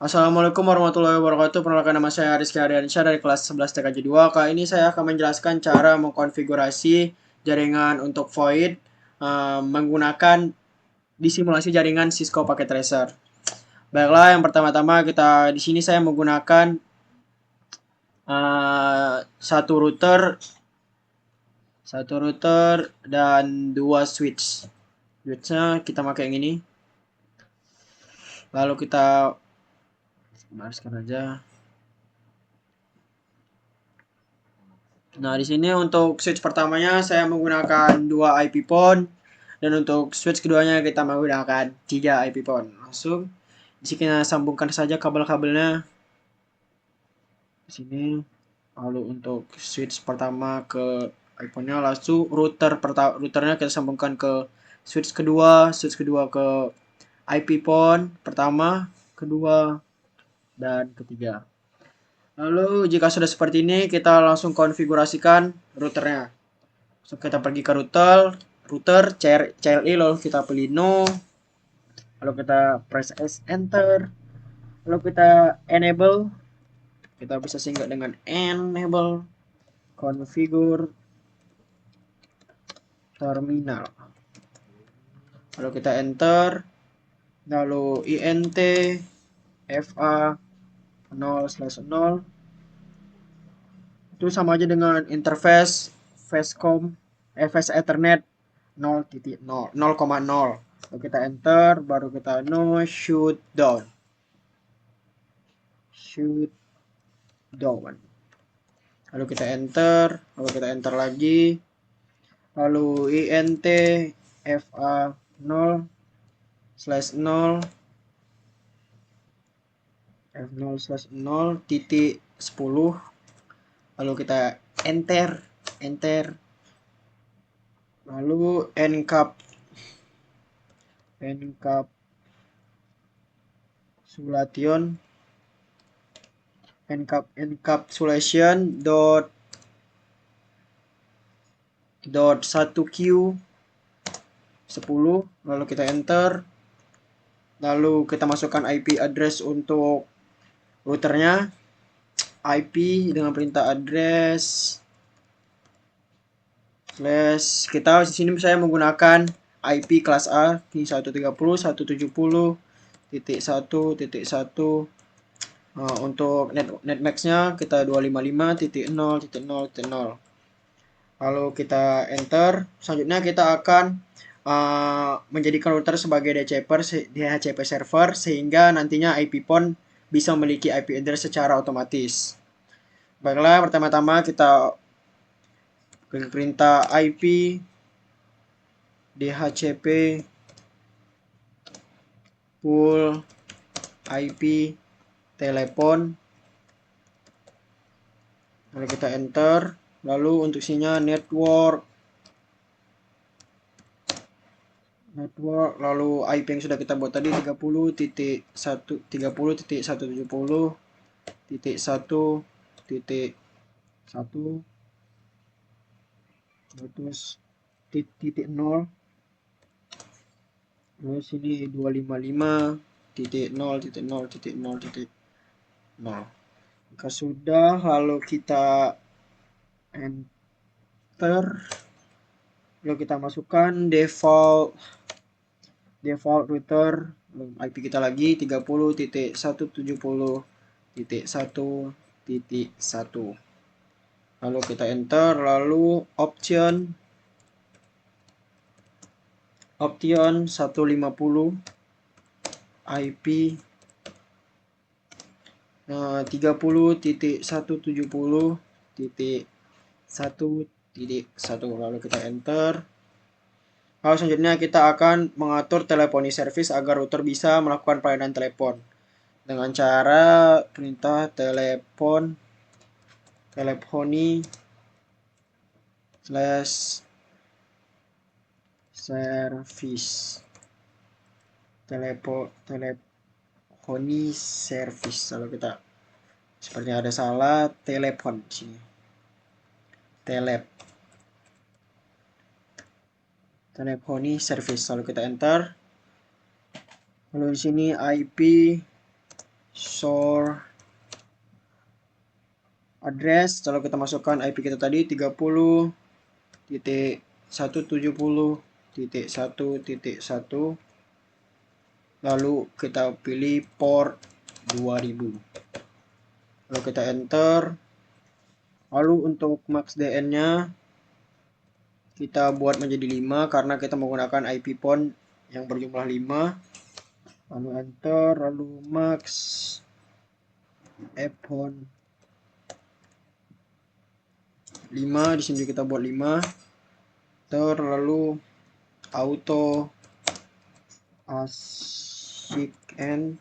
Assalamualaikum warahmatullahi wabarakatuh. Perkenalkan nama saya Rizky Ardiansyah dari kelas 11 TKJ 2. Kali ini saya akan menjelaskan cara mengkonfigurasi jaringan untuk Void menggunakan disimulasi jaringan Cisco Packet Tracer. Baiklah, yang pertama-tama di sini saya menggunakan satu router dan dua switch. Switchnya kita pakai yang ini. Lalu kita bariskan aja. Nah, di sini untuk switch pertamanya saya menggunakan 2 IP port dan untuk switch keduanya kita menggunakan 3 IP port. Langsung di sini kita sambungkan saja kabel-kabelnya di sini. Lalu untuk switch pertama ke iPhone-nya, langsung routernya kita sambungkan ke switch kedua ke IP port pertama, kedua, dan ketiga. Lalu jika sudah seperti ini, kita langsung konfigurasikan routernya. So, kita pergi ke router CLI, lalu kita pilih no, lalu kita press S enter, lalu kita enable, kita bisa singgah dengan enable configure terminal, lalu kita enter, lalu int fa 0/0 itu sama aja dengan interface face ethernet 0.0 0,0. Lalu kita enter, baru kita no shoot down lalu kita enter lagi, lalu int fa 0/0 f0/0.10, lalu kita enter, lalu encapsulation dot 1q 10, lalu kita enter, lalu kita masukkan IP address untuk routernya, IP dengan perintah address kita di sini saya menggunakan IP kelas A di 130.170.1.1. Untuk netmax-nya kita 255.0.0.0. Lalu kita enter. Selanjutnya kita akan menjadikan router sebagai DHCP server sehingga nantinya IP port bisa memiliki IP address secara otomatis. Baiklah, pertama-tama kita perintah IP DHCP full IP telepon, lalu kita enter, lalu untuk isinya network, lalu IP yang sudah kita buat tadi 30.170.1.1.0, lalu sini 255.0.0.0.0. Jika sudah, lalu kita enter, lalu kita masukkan default router, IP kita lagi 30.170.1.1. lalu kita enter, lalu option 150 IP 30.170.1.1, lalu kita enter. Lalu selanjutnya kita akan mengatur teleponi service agar router bisa melakukan pelayanan telepon dengan cara perintah teleponi /service teleponi service. Lalu kita sepertinya ada salah, telepon di sini. Teleponi service, lalu kita enter. Lalu di sini IP Source address, kalau kita masukkan IP kita tadi 30.170.1.1, lalu kita pilih port 2000, lalu kita enter. Lalu untuk max DN nya kita buat menjadi 5 karena kita menggunakan IP pon yang berjumlah 5, lalu enter, lalu max epon 5, di sini kita buat 5, lalu auto asik n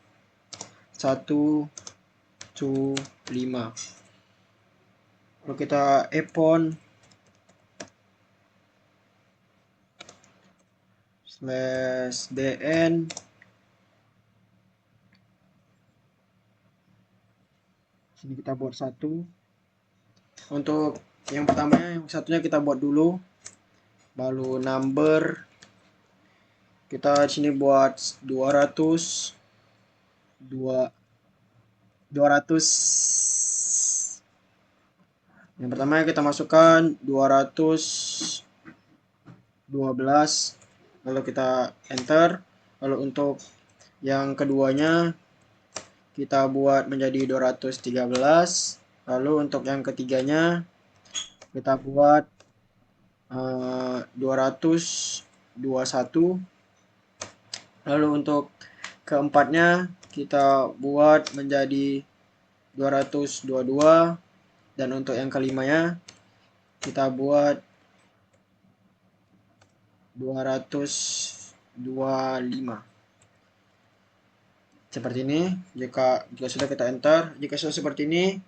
1 to 5, lalu kita epon /dn sini kita buat 1. Untuk yang pertamanya, yang satunya kita buat dulu, lalu number kita di sini buat 200. Yang pertama kita masukkan 212, lalu kita enter. Lalu untuk yang keduanya kita buat menjadi 213, lalu untuk yang ketiganya kita buat 221, lalu untuk keempatnya kita buat menjadi 222, dan untuk yang kelimanya kita buat 225. Seperti ini. Jika sudah kita enter, jika sudah seperti ini,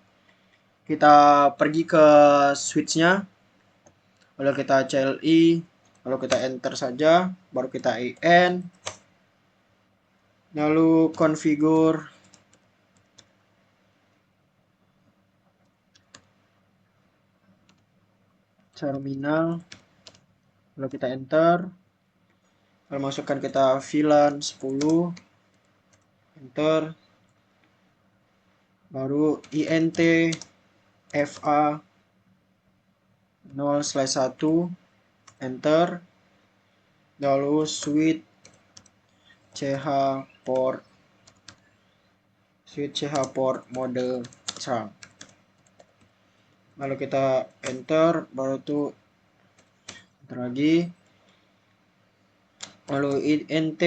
kita pergi ke switch-nya, lalu kita CLI, lalu kita enter saja, baru kita IN, lalu configure terminal, lalu kita enter, lalu masukkan kita VLAN 10, enter, baru INT FA 0/1, enter, lalu switch CH port mode trunk, lalu kita enter, baru itu enter lagi, lalu INT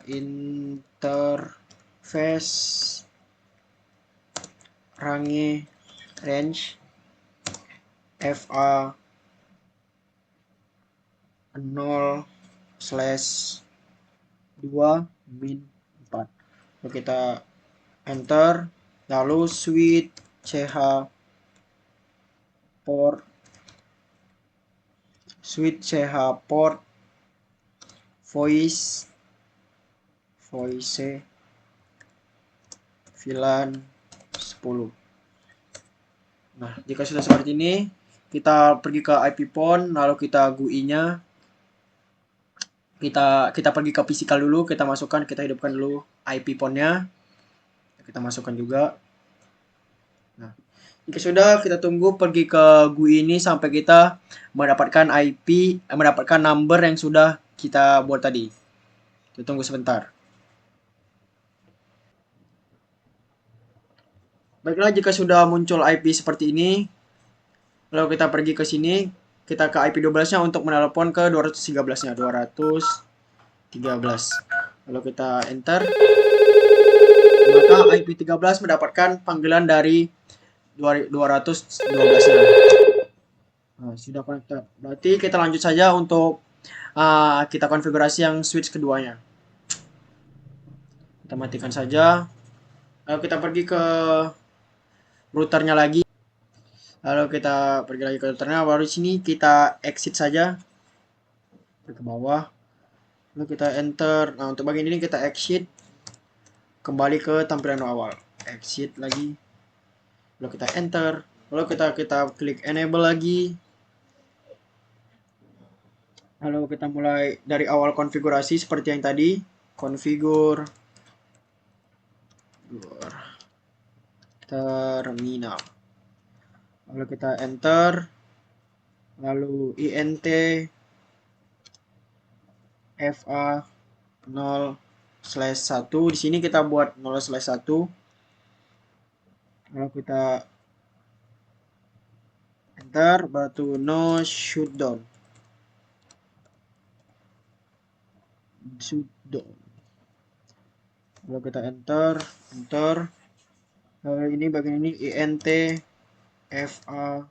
interface range FA 0/2 min 4, lalu kita enter, lalu switch CH port voice VLAN 10. Nah, jika sudah seperti ini, kita pergi ke IP pon, lalu kita GUI-nya, kita pergi ke physical dulu, kita masukkan, kita hidupkan dulu IP pon-nya, kita masukkan juga. Nah, jika sudah, kita tunggu pergi ke GUI ini sampai kita mendapatkan mendapatkan number yang sudah kita buat tadi. Kita tunggu sebentar. Baiklah, jika sudah muncul IP seperti ini, lalu kita pergi ke sini, kita ke IP 12-nya untuk menelepon ke 213-nya, 213. Lalu kita enter. Maka IP 13 mendapatkan panggilan dari 212-nya. Nah, sudah connected. Berarti kita lanjut saja untuk kita konfigurasi yang switch keduanya. Kita matikan saja. Lalu kita pergi ke routernya lagi. Lalu kita pergi lagi ke routernya. Baru di sini kita exit saja ke bawah. Lalu kita enter. Nah, untuk bagian ini kita exit. Kembali ke tampilan awal. Exit lagi. Lalu kita enter. Lalu kita klik enable lagi. Lalu kita mulai dari awal konfigurasi seperti yang tadi. Configure terminal. Lalu kita enter, lalu int fa 0/1. Di sini kita buat 0/1. Lalu kita enter, batu no shutdown. Lalu kita enter. Lalu ini bagian ini int fa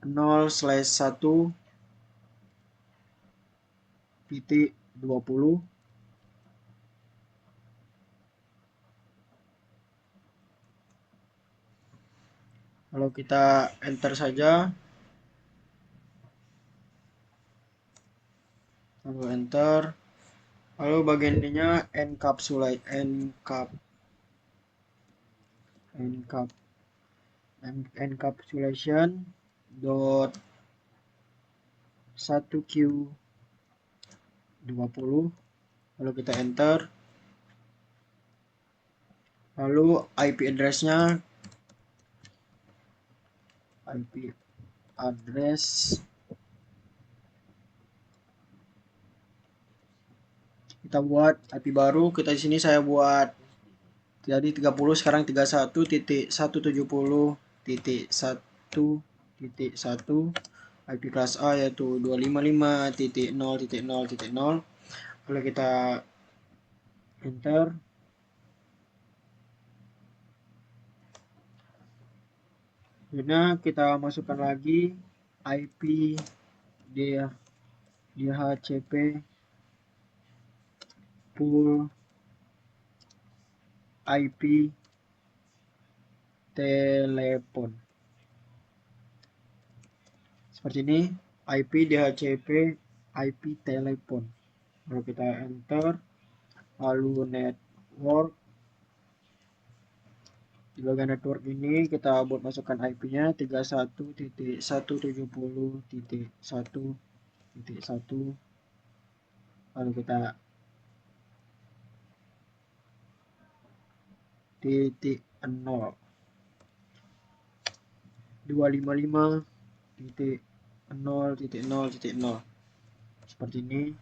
0/1.20. Lalu kita enter saja. Lalu enter. Lalu bagian ininya encapsulation dot 1q20. Lalu kita enter. Lalu IP address-nya kita buat IP baru. Kita di sini saya buat jadi 30, sekarang 31.170.1.1 IP kelas A yaitu 255.0.0.0. Lalu kita enter. Kemudian kita masukkan lagi IP DHCP pool IP telepon. Seperti ini, IP DHCP IP telepon. Lalu kita enter, lalu network. Di bagian network ini kita buat masukkan IP-nya 31.170.1.1. Lalu kita .0 255.0.0.0 seperti ini.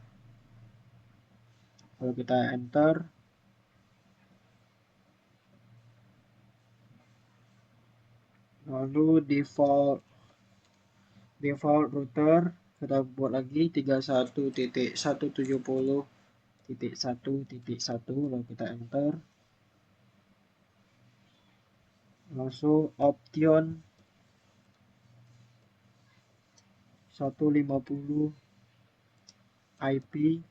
Kalau kita enter, lalu default router kita buat lagi 31.170.1.1. lalu kita enter, langsung option 150 IP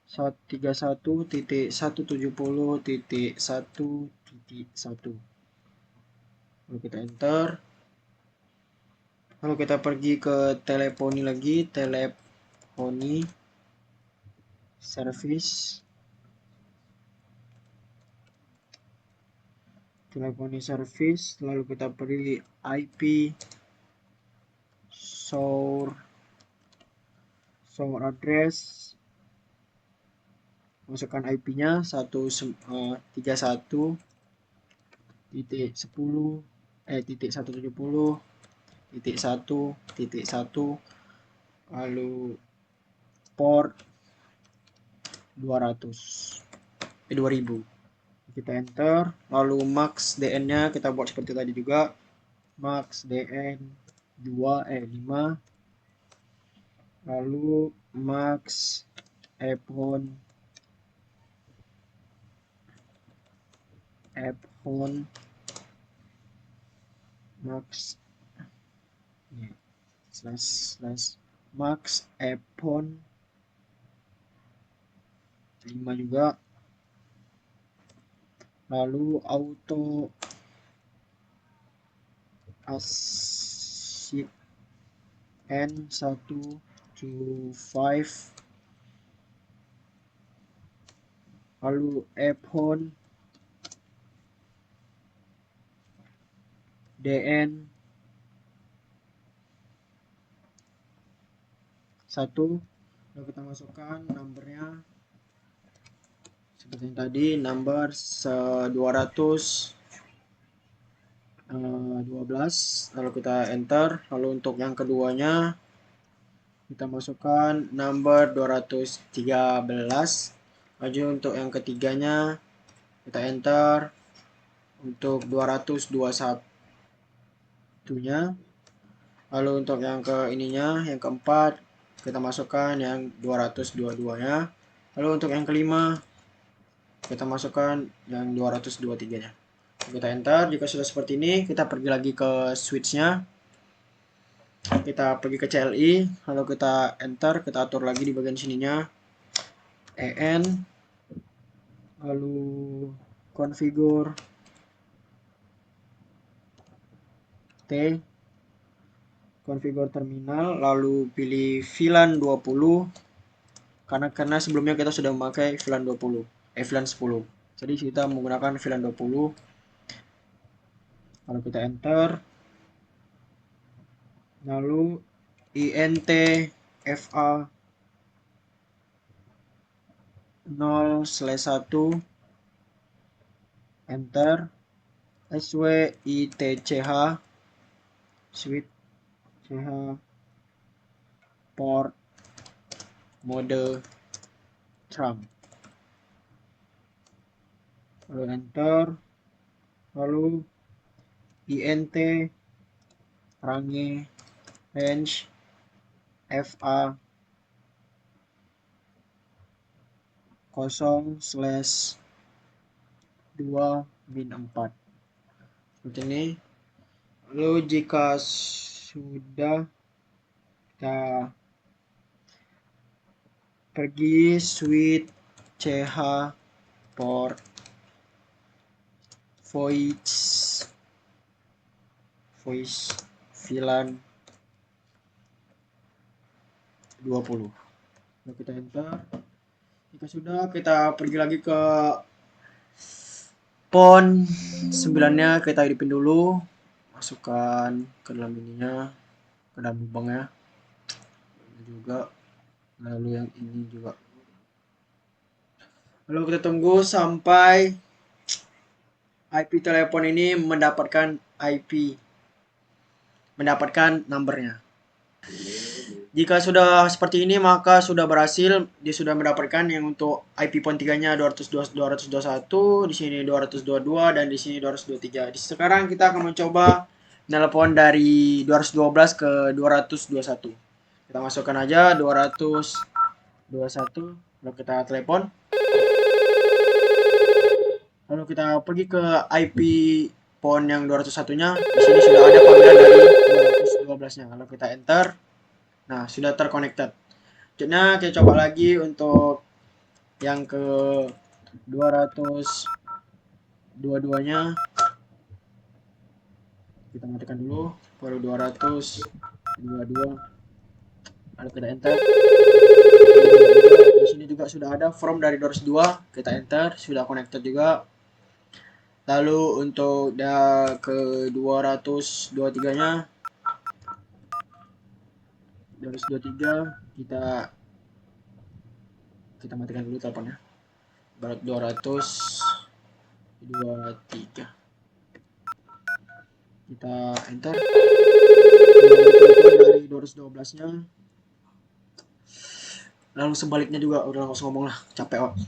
31.170.1.1. lalu kita enter, lalu kita pergi ke teleponi lagi, teleponi service, lalu kita pilih IP source address, masukkan IP-nya 131.170.1.1, lalu port 2000. Kita enter, lalu max DN-nya kita buat seperti tadi juga, max DN 5, lalu max phone max max phone 5 juga, lalu auto ASIC N125, lalu phone DN 1, lalu kita masukkan nomornya seperti yang tadi number 212, lalu kita enter. Lalu untuk yang keduanya kita masukkan number 213. Maju untuk yang ketiganya kita enter. Untuk 221-nya. Lalu untuk yang yang keempat kita masukkan yang 222-nya. Lalu untuk yang kelima kita masukkan yang 223-nya. Kita enter. Jika sudah seperti ini, kita pergi lagi ke switch-nya. Kita pergi ke CLI, lalu kita enter, kita atur lagi di bagian sininya. EN, lalu configure T, configure terminal, lalu pilih VLAN 20 karena sebelumnya kita sudah memakai VLAN 20, VLAN 10. Jadi kita menggunakan VLAN 20. Lalu kita enter. Lalu INT FA 0/1 enter. SWITCH switch CH port mode Trump, lalu enter. Lalu INT range FA 0/2-4 seperti ini. Lalu jika sudah, kita pergi switch CH port voice VLAN 20. Lalu kita enter. Jika sudah, kita pergi lagi ke pon 9-nya, kita hidupin dulu, masukkan ke dalam ininya, ke dalam lubangnya juga, lalu yang ini juga. Lalu kita tunggu sampai IP telepon ini mendapatkan numbernya. Jika sudah seperti ini, maka sudah berhasil. Dia sudah mendapatkan yang untuk IP pon 3-nya 221, di sini 222, dan di sini 223. Sekarang kita akan mencoba nelpon dari 212 ke 221. Kita masukkan aja 221, lalu kita telepon. Lalu kita pergi ke IP pon yang 201-nya. Di sini sudah ada panggilan dari 212-nya. Lalu kita enter. Nah, sudah terconnected. Selanjutnya kita coba lagi untuk yang ke 222-nya. Kita matikan dulu, baru 222. Lalu kita enter. Di sini juga sudah ada from dari 202, kita enter, sudah connected juga. Lalu untuk ke 223-nya 223, kita matikan dulu teleponnya. Baru 223. Kita enter. Dari 212-nya. Lalu sebaliknya juga, udah langsung ngomong lah, capek kok.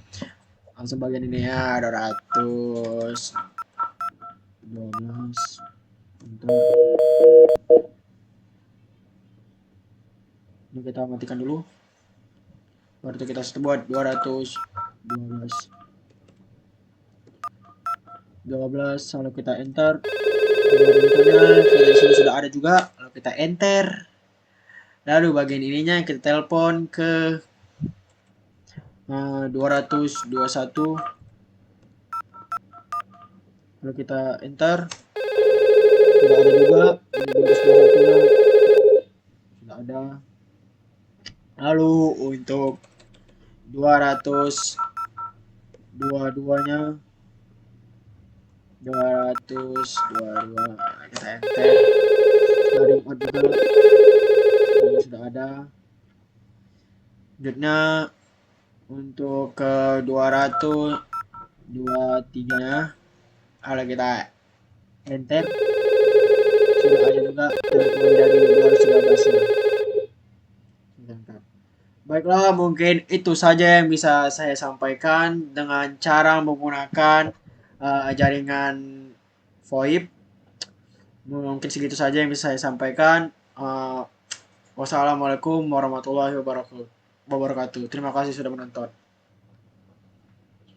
Langsung bagian ini ya, 212. Untuk ini kita matikan dulu. Baru itu kita buat 212. Lalu kita enter. Di sini sudah ada juga. Lalu kita enter. Lalu bagian ininya kita telepon ke 221. Lalu kita enter. Sudah ada juga. 221 sudah ada. Lalu untuk 222-nya 222 kita enter. Dari juga sudah ada. Selanjutnya untuk ke 200 2, 3-nya. Kalau kita enter, sudah ada juga teman-teman dari 213-nya. Baiklah, mungkin itu saja yang bisa saya sampaikan dengan cara menggunakan jaringan VoIP. Mungkin segitu saja yang bisa saya sampaikan. Wassalamualaikum warahmatullahi wabarakatuh. Terima kasih sudah menonton.